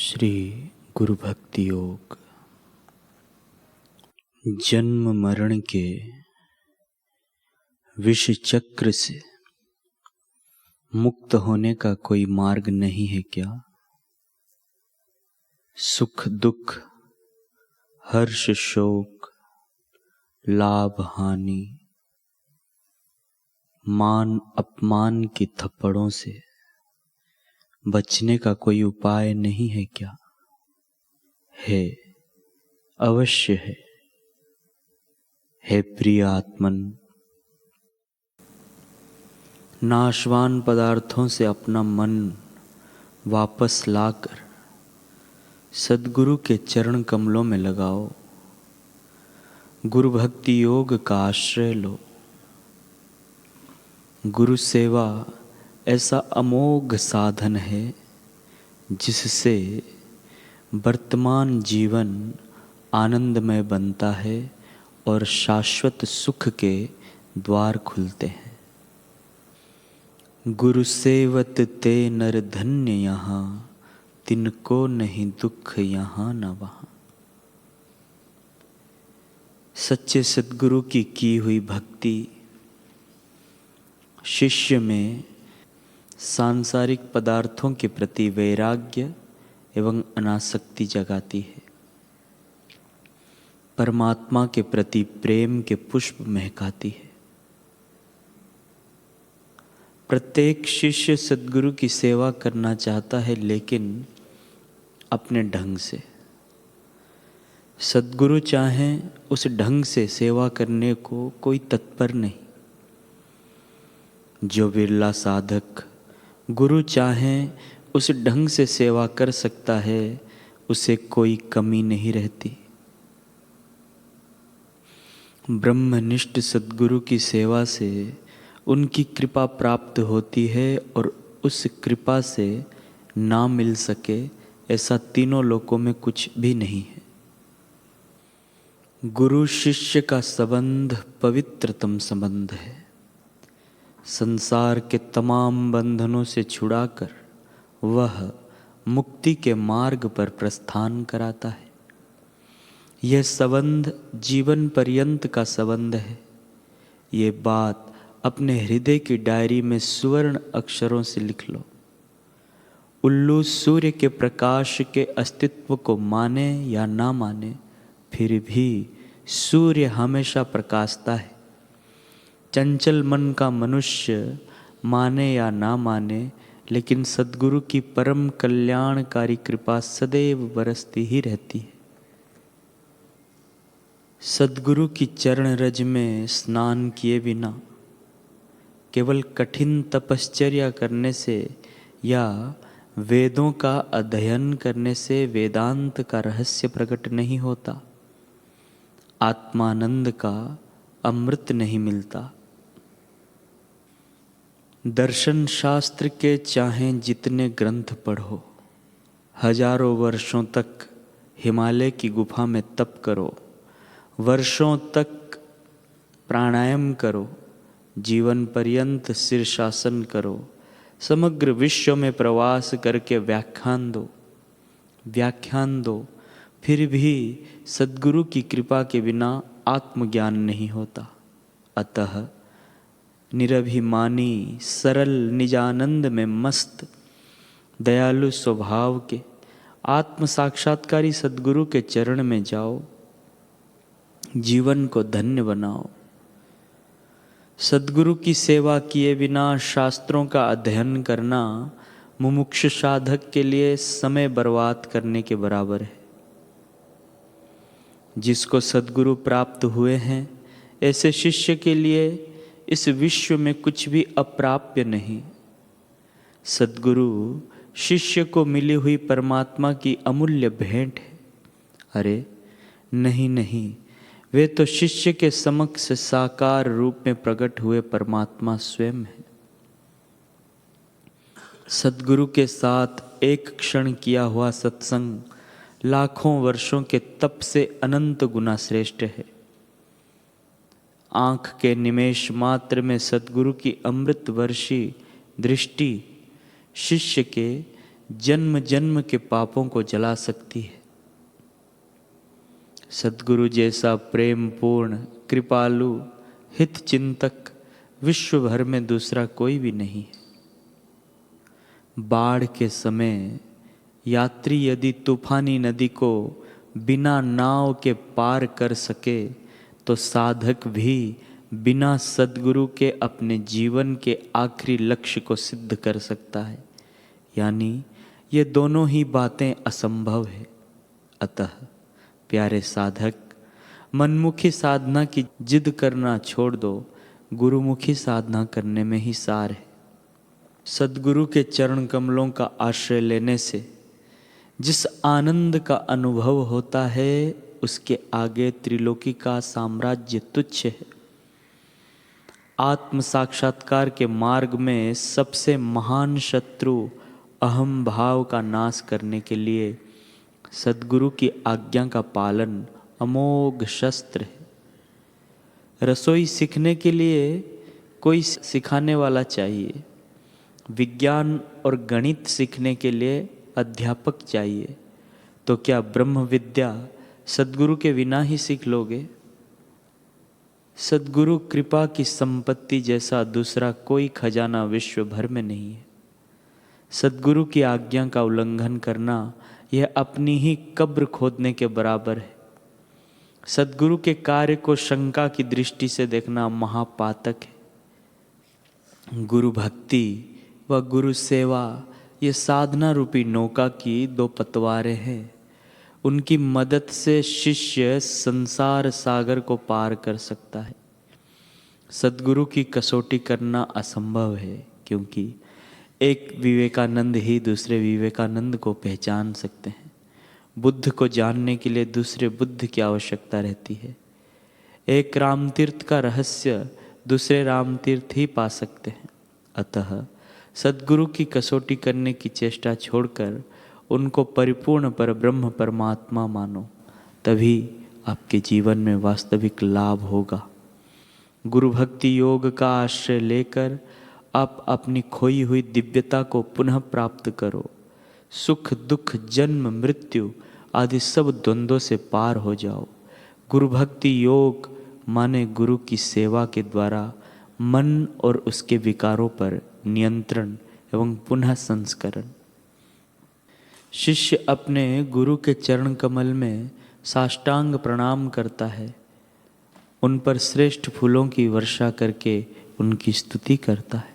श्री गुरु भक्ति योग। जन्म मरण के विष चक्र से मुक्त होने का कोई मार्ग नहीं है क्या? सुख दुख, हर्ष शोक, लाभ हानि, मान अपमान की थप्पड़ों से बचने का कोई उपाय नहीं है क्या? है, अवश्य है। हे प्रिय आत्मन, नाशवान पदार्थों से अपना मन वापस लाकर सद्गुरु के चरण कमलों में लगाओ। गुरु भक्ति योग का आश्रय लो। गुरु सेवा ऐसा अमोघ साधन है जिससे वर्तमान जीवन आनंदमय बनता है और शाश्वत सुख के द्वार खुलते हैं। गुरु सेवत ते नर धन्य यहाँ, तिनको नहीं दुख यहाँ न वहाँ। सच्चे सद्गुरु की हुई भक्ति शिष्य में सांसारिक पदार्थों के प्रति वैराग्य एवं अनासक्ति जगाती है। परमात्मा के प्रति प्रेम के पुष्प महकाती है। प्रत्येक शिष्य सद्गुरु की सेवा करना चाहता है, लेकिन अपने ढंग से। सद्गुरु चाहें उस ढंग से सेवा करने को कोई तत्पर नहीं। जो विरला साधक गुरु चाहें उस ढंग से सेवा कर सकता है, उसे कोई कमी नहीं रहती। ब्रह्मनिष्ठ सद्गुरु की सेवा से उनकी कृपा प्राप्त होती है और उस कृपा से ना मिल सके ऐसा तीनों लोकों में कुछ भी नहीं है। गुरु शिष्य का संबंध पवित्रतम संबंध है। संसार के तमाम बंधनों से छुड़ाकर वह मुक्ति के मार्ग पर प्रस्थान कराता है। यह संबंध जीवन पर्यंत का संबंध है। ये बात अपने हृदय की डायरी में सुवर्ण अक्षरों से लिख लो। उल्लू सूर्य के प्रकाश के अस्तित्व को माने या ना माने, फिर भी सूर्य हमेशा प्रकाशता है। चंचल मन का मनुष्य माने या ना माने, लेकिन सद्गुरु की परम कल्याणकारी कृपा सदैव बरसती ही रहती है। सद्गुरु की चरण रज में स्नान किए बिना, केवल कठिन तपश्चर्या करने से या वेदों का अध्ययन करने से वेदांत का रहस्य प्रकट नहीं होता। आत्मानंद का अमृत नहीं मिलता। दर्शन शास्त्र के चाहें जितने ग्रंथ पढ़ो, हजारों वर्षों तक हिमालय की गुफा में तप करो, वर्षों तक प्राणायाम करो, जीवन पर्यंत शीर्षासन करो, समग्र विश्व में प्रवास करके व्याख्यान दो, फिर भी सद्गुरु की कृपा के बिना आत्मज्ञान नहीं होता। अतः निरभिमानी, सरल, निजानंद में मस्त, दयालु स्वभाव के आत्म साक्षात्कारी सद्गुरु के चरण में जाओ। जीवन को धन्य बनाओ। सद्गुरु की सेवा किए बिना शास्त्रों का अध्ययन करना मुमुक्षु साधक के लिए समय बर्बाद करने के बराबर है। जिसको सद्गुरु प्राप्त हुए हैं, ऐसे शिष्य के लिए इस विश्व में कुछ भी अप्राप्य नहीं। सद्गुरु शिष्य को मिली हुई परमात्मा की अमूल्य भेंट है। अरे नहीं, वे तो शिष्य के समक्ष साकार रूप में प्रकट हुए परमात्मा स्वयं है। सद्गुरु के साथ एक क्षण किया हुआ सत्संग लाखों वर्षों के तप से अनंत गुना श्रेष्ठ है। आँख के निमेष मात्र में सद्गुरु की अमृत वर्षी दृष्टि शिष्य के जन्म जन्म के पापों को जला सकती है। सद्गुरु जैसा प्रेम पूर्ण, कृपालु, हित चिंतक विश्व भर में दूसरा कोई भी नहीं है। बाढ़ के समय यात्री यदि तूफानी नदी को बिना नाव के पार कर सके, तो साधक भी बिना सद्गुरु के अपने जीवन के आखिरी लक्ष्य को सिद्ध कर सकता है। यानी ये दोनों ही बातें असंभव है। अतः प्यारे साधक, मनमुखी साधना की जिद करना छोड़ दो, गुरुमुखी साधना करने में ही सार है। सद्गुरु के चरण कमलों का आश्रय लेने से जिस आनंद का अनुभव होता है, उसके आगे त्रिलोकी का साम्राज्य तुच्छ है। आत्म साक्षात्कार के मार्ग में सबसे महान शत्रु अहम भाव का नाश करने के लिए सद्गुरु की आज्ञा का पालन अमोघ शस्त्र है। रसोई सीखने के लिए कोई सिखाने वाला चाहिए, विज्ञान और गणित सीखने के लिए अध्यापक चाहिए, तो क्या ब्रह्म विद्या सद्गुरु के बिना ही सीख लोगे? सद्गुरु कृपा की संपत्ति जैसा दूसरा कोई खजाना विश्व भर में नहीं है। सद्गुरु की आज्ञा का उल्लंघन करना यह अपनी ही कब्र खोदने के बराबर है। सद्गुरु के कार्य को शंका की दृष्टि से देखना महापातक है। गुरु भक्ति व गुरु सेवा ये साधना रूपी नौका की दो पतवारें हैं। उनकी मदद से शिष्य संसार सागर को पार कर सकता है। सद्गुरु की कसौटी करना असंभव है, क्योंकि एक विवेकानंद ही दूसरे विवेकानंद को पहचान सकते हैं। बुद्ध को जानने के लिए दूसरे बुद्ध की आवश्यकता रहती है। एक रामतीर्थ का रहस्य दूसरे रामतीर्थ ही पा सकते हैं। अतः सद्गुरु की कसौटी करने की चेष्टा छोड़कर उनको परिपूर्ण पर ब्रह्म परमात्मा मानो, तभी आपके जीवन में वास्तविक लाभ होगा। गुरु भक्ति योग का आश्रय लेकर आप अपनी खोई हुई दिव्यता को पुनः प्राप्त करो। सुख दुख जन्म मृत्यु आदि सब द्वंद्वों से पार हो जाओ। गुरु भक्ति योग माने गुरु की सेवा के द्वारा मन और उसके विकारों पर नियंत्रण एवं पुनः संस्करण। शिष्य अपने गुरु के चरण कमल में साष्टांग प्रणाम करता है, उन पर श्रेष्ठ फूलों की वर्षा करके उनकी स्तुति करता है।